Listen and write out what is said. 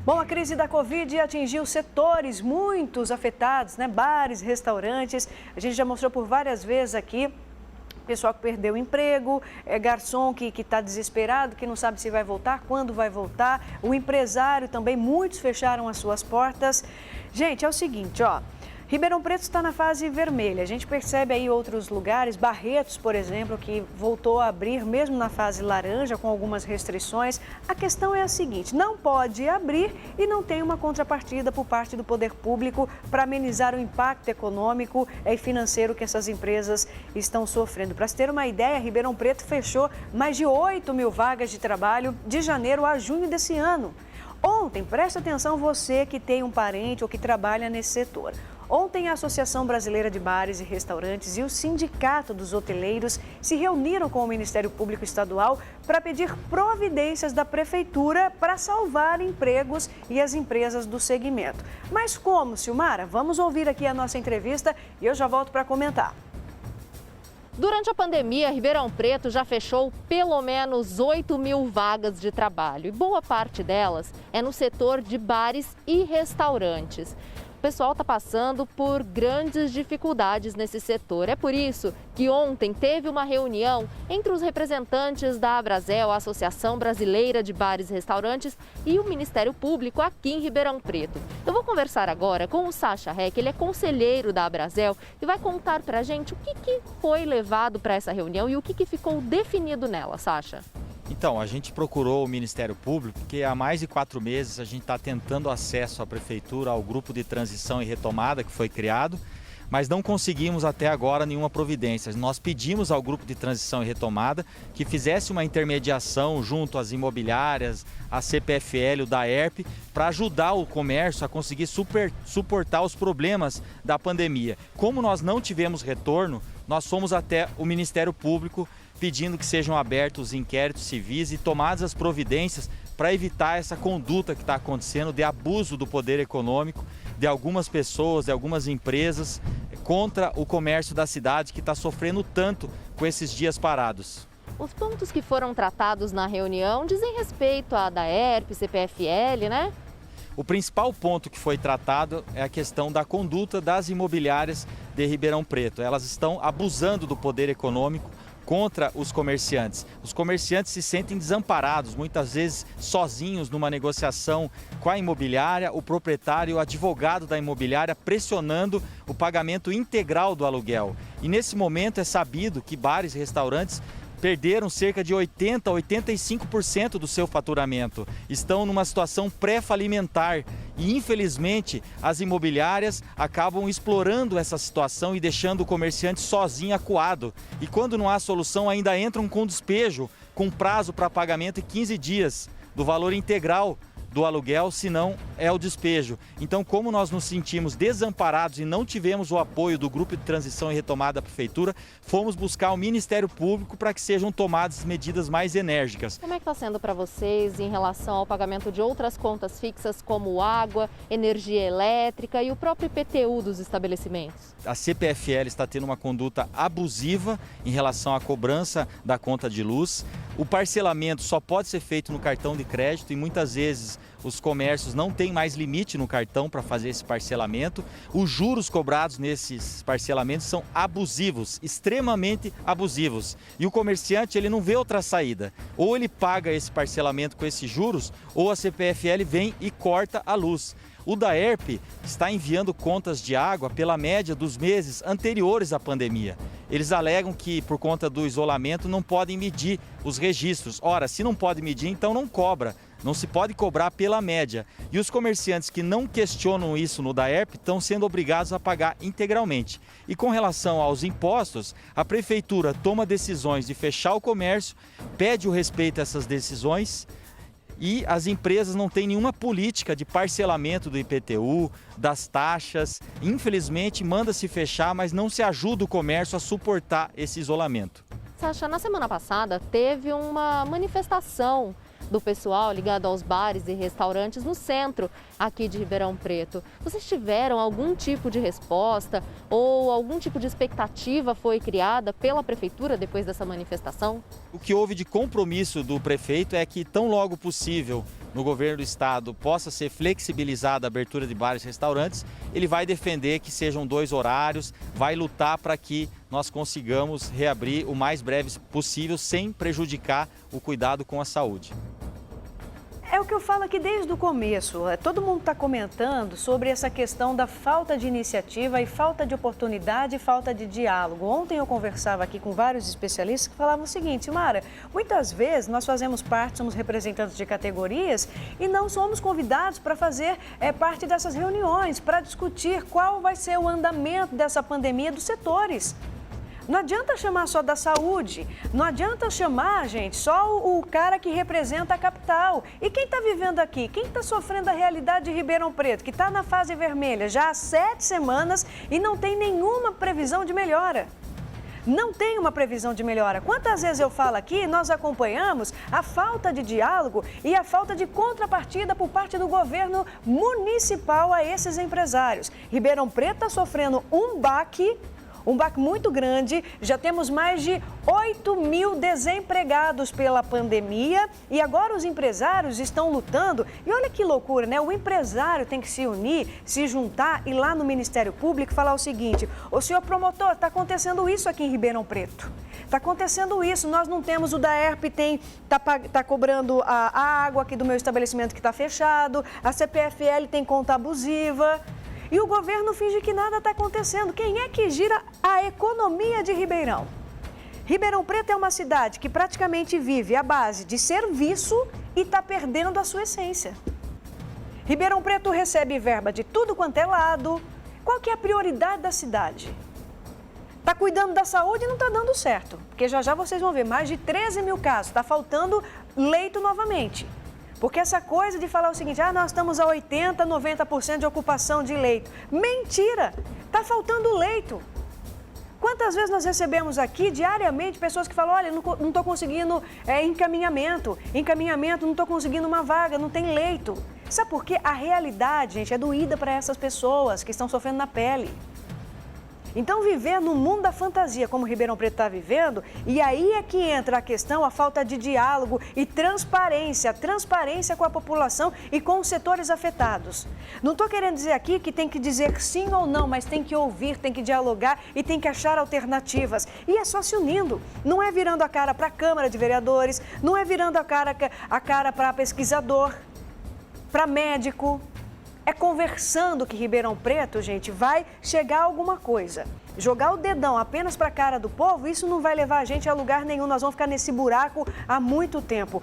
Bom, a crise da Covid atingiu setores muitos afetados, né? Bares, restaurantes. A gente já mostrou por várias vezes aqui. Pessoal que perdeu o emprego, garçom que está desesperado, que não sabe se vai voltar, quando vai voltar. O empresário também, muitos fecharam as suas portas. Gente, é o seguinte, ó. Ribeirão Preto está na fase vermelha. A gente percebe aí outros lugares, Barretos, por exemplo, que voltou a abrir mesmo na fase laranja, com algumas restrições. A questão é a seguinte, não pode abrir e não tem uma contrapartida por parte do poder público para amenizar o impacto econômico e financeiro que essas empresas estão sofrendo. Para se ter uma ideia, Ribeirão Preto fechou mais de 8 mil vagas de trabalho de janeiro a junho desse ano. Ontem, preste atenção você que tem um parente ou que trabalha nesse setor. Ontem, a Associação Brasileira de Bares e Restaurantes e o Sindicato dos Hoteleiros se reuniram com o Ministério Público Estadual para pedir providências da Prefeitura para salvar empregos e as empresas do segmento. Mas como, Silmara? Vamos ouvir aqui a nossa entrevista e eu já volto para comentar. Durante a pandemia, Ribeirão Preto já fechou pelo menos 8 mil vagas de trabalho. E boa parte delas é no setor de bares e restaurantes. O pessoal está passando por grandes dificuldades nesse setor. É por isso que ontem teve uma reunião entre os representantes da Abrazel, a Associação Brasileira de Bares e Restaurantes, e o Ministério Público aqui em Ribeirão Preto. Eu vou conversar agora com o Sacha Reck, ele é conselheiro da Abrazel e vai contar para a gente o que foi levado para essa reunião e o que ficou definido nela, Sacha. Então, a gente procurou o Ministério Público porque há mais de 4 meses a gente está tentando acesso à Prefeitura, ao grupo de transição e retomada que foi criado, mas não conseguimos até agora nenhuma providência. Nós pedimos ao grupo de transição e retomada que fizesse uma intermediação junto às imobiliárias, à CPFL, o DAERP, para ajudar o comércio a conseguir suportar os problemas da pandemia. Como nós não tivemos retorno, nós fomos até o Ministério Público pedindo que sejam abertos inquéritos civis e tomadas as providências para evitar essa conduta que está acontecendo de abuso do poder econômico de algumas pessoas, de algumas empresas contra o comércio da cidade que está sofrendo tanto com esses dias parados. Os pontos que foram tratados na reunião dizem respeito à DAERP, CPFL, né? O principal ponto que foi tratado é a questão da conduta das imobiliárias de Ribeirão Preto. Elas estão abusando do poder econômico contra os comerciantes. Os comerciantes se sentem desamparados, muitas vezes sozinhos numa negociação com a imobiliária, o proprietário e o advogado da imobiliária pressionando o pagamento integral do aluguel. E nesse momento é sabido que bares e restaurantes perderam cerca de 80% a 85% do seu faturamento. Estão numa situação pré-falimentar e, infelizmente, as imobiliárias acabam explorando essa situação e deixando o comerciante sozinho, acuado. E quando não há solução, ainda entram com despejo, com prazo para pagamento de 15 dias do valor integral do aluguel, senão é o despejo. Então, como nós nos sentimos desamparados e não tivemos o apoio do Grupo de Transição e Retomada da Prefeitura, fomos buscar o Ministério Público para que sejam tomadas medidas mais enérgicas. Como é que está sendo para vocês em relação ao pagamento de outras contas fixas como água, energia elétrica e o próprio IPTU dos estabelecimentos? A CPFL está tendo uma conduta abusiva em relação à cobrança da conta de luz. O parcelamento só pode ser feito no cartão de crédito e muitas vezes os comércios não têm mais limite no cartão para fazer esse parcelamento. Os juros cobrados nesses parcelamentos são abusivos, extremamente abusivos. E o comerciante ele não vê outra saída. Ou ele paga esse parcelamento com esses juros, ou a CPFL vem e corta a luz. O DAERP está enviando contas de água pela média dos meses anteriores à pandemia. Eles alegam que, por conta do isolamento, não podem medir os registros. Ora, se não pode medir, então não cobra. Não se pode cobrar pela média. E os comerciantes que não questionam isso no DAERP estão sendo obrigados a pagar integralmente. E com relação aos impostos, a Prefeitura toma decisões de fechar o comércio, pede o respeito a essas decisões, e as empresas não têm nenhuma política de parcelamento do IPTU, das taxas. Infelizmente, manda-se fechar, mas não se ajuda o comércio a suportar esse isolamento. Sacha, na semana passada teve uma manifestação do pessoal ligado aos bares e restaurantes no centro aqui de Ribeirão Preto. Vocês tiveram algum tipo de resposta ou algum tipo de expectativa foi criada pela Prefeitura depois dessa manifestação? O que houve de compromisso do prefeito é que, tão logo possível, no governo do estado possa ser flexibilizada a abertura de bares e restaurantes, ele vai defender que sejam 2 horários, vai lutar para que nós consigamos reabrir o mais breve possível sem prejudicar o cuidado com a saúde. É o que eu falo aqui desde o começo. Todo mundo está comentando sobre essa questão da falta de iniciativa e falta de oportunidade e falta de diálogo. Ontem eu conversava aqui com vários especialistas que falavam o seguinte: Mara, muitas vezes nós fazemos parte, somos representantes de categorias e não somos convidados para fazer parte dessas reuniões, para discutir qual vai ser o andamento dessa pandemia dos setores. Não adianta chamar só da saúde, não adianta chamar, gente, só o cara que representa a capital. E quem está vivendo aqui? Quem está sofrendo a realidade de Ribeirão Preto, que está na fase vermelha já há 7 semanas e não tem nenhuma previsão de melhora? Não tem uma previsão de melhora. Quantas vezes eu falo aqui, nós acompanhamos a falta de diálogo e a falta de contrapartida por parte do governo municipal a esses empresários. Ribeirão Preto está sofrendo um baque muito grande. Já temos mais de 8 mil desempregados pela pandemia e agora os empresários estão lutando. E olha que loucura, né? O empresário tem que se unir, se juntar e ir lá no Ministério Público falar o seguinte: ô senhor promotor, está acontecendo isso aqui em Ribeirão Preto. Está acontecendo isso, nós não temos, o DAERP está cobrando a água aqui do meu estabelecimento que está fechado, a CPFL tem conta abusiva. E o governo finge que nada está acontecendo. Quem é que gira a economia de Ribeirão? Ribeirão Preto é uma cidade que praticamente vive à base de serviço e está perdendo a sua essência. Ribeirão Preto recebe verba de tudo quanto é lado. Qual que é a prioridade da cidade? Está cuidando da saúde e não está dando certo. Porque já já vocês vão ver, mais de 13 mil casos. Está faltando leito novamente. Porque essa coisa de falar o seguinte: nós estamos a 80%, 90% de ocupação de leito. Mentira! Está faltando leito. Quantas vezes nós recebemos aqui diariamente pessoas que falam: olha, não estou conseguindo encaminhamento, não estou conseguindo uma vaga, não tem leito. Sabe por quê? A realidade, gente, é doída para essas pessoas que estão sofrendo na pele. Então, viver no mundo da fantasia, como Ribeirão Preto está vivendo, e aí é que entra a questão, a falta de diálogo e transparência com a população e com os setores afetados. Não estou querendo dizer aqui que tem que dizer sim ou não, mas tem que ouvir, tem que dialogar e tem que achar alternativas. E é só se unindo, não é virando a cara para a Câmara de Vereadores, não é virando a cara para pesquisador, para médico. É conversando que Ribeirão Preto, gente, vai chegar a alguma coisa. Jogar o dedão apenas para a cara do povo, isso não vai levar a gente a lugar nenhum. Nós vamos ficar nesse buraco há muito tempo.